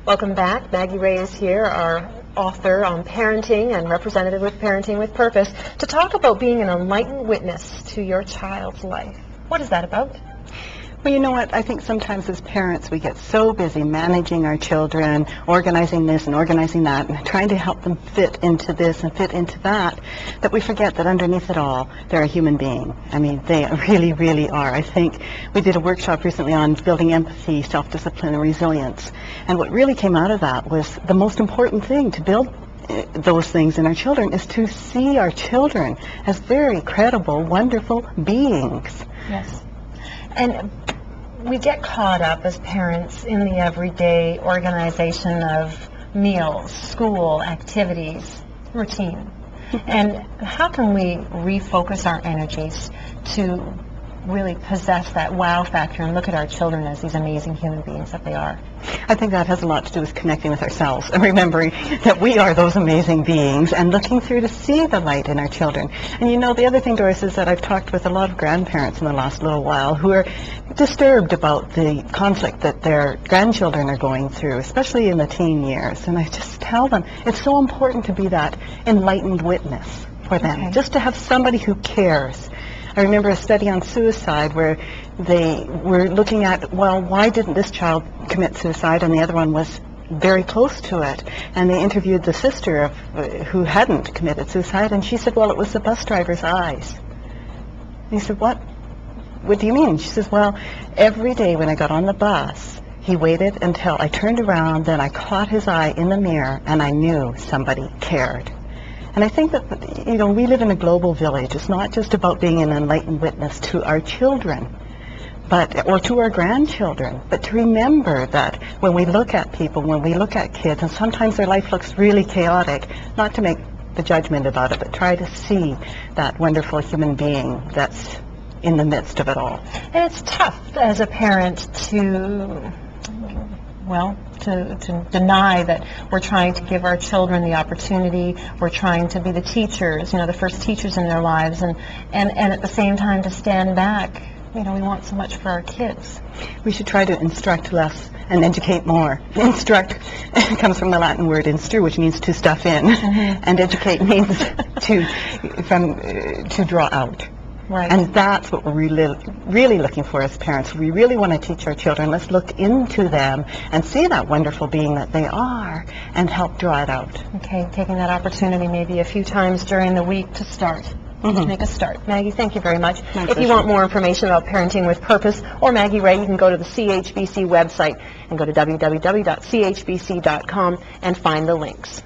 Welcome back. Maggie Reigh is here, our author on parenting and representative with Parenting with Purpose, to talk about being an enlightened witness to your child's life. What is that about? Well, you know what? I think sometimes as parents we get so busy managing our children, organizing this and organizing that, and trying to help them fit into this and fit into that, that we forget that underneath it all, they're a human being. I mean, they really, really are. I think we did a workshop recently on building empathy, self-discipline, and resilience. And what really came out of that was the most important thing to build those things in our children is to see our children as very credible, wonderful beings. Yes. And we get caught up as parents in the everyday organization of meals, school, activities, routine. And how can we refocus our energies to really possess that wow factor and look at our children as these amazing human beings that they are? I think that has a lot to do with connecting with ourselves and remembering that we are those amazing beings and looking through to see the light in our children. And you know, the other thing, Doris, is that I've talked with a lot of grandparents in the last little while who are disturbed about the conflict that their grandchildren are going through, especially in the teen years. And I just tell them it's so important to be that enlightened witness for them, just to have somebody who cares. I remember a study on suicide where they were looking at, well, why didn't this child commit suicide and the other one was very close to it? And they interviewed the sister who hadn't committed suicide, and she said, well, it was the bus driver's eyes. And he said, what do you mean? She says, well, every day when I got on the bus, he waited until I turned around, then I caught his eye in the mirror, and I knew somebody cared. And I think that, you know, we live in a global village. It's not just about being an enlightened witness to our children, or to our grandchildren, but to remember that when we look at people, when we look at kids, and sometimes their life looks really chaotic, not to make the judgment about it, but try to see that wonderful human being that's in the midst of it all. And it's tough as a parent to deny that we're trying to give our children the opportunity, we're trying to be the teachers, you know, the first teachers in their lives, and at the same time to stand back. You know, we want so much for our kids. We should try to instruct less and educate more. Instruct comes from the Latin word instru, which means to stuff in, and educate means to draw out. Right. And that's what we're really looking for as parents. We really want to teach our children. Let's look into them and see that wonderful being that they are and help draw it out. Okay, taking that opportunity maybe a few times during the week to start. Make a start. Maggie, thank you very much. If you want more information about Parenting with Purpose or Maggie Reigh, you can go to the CHBC website and go to www.chbc.com and find the links.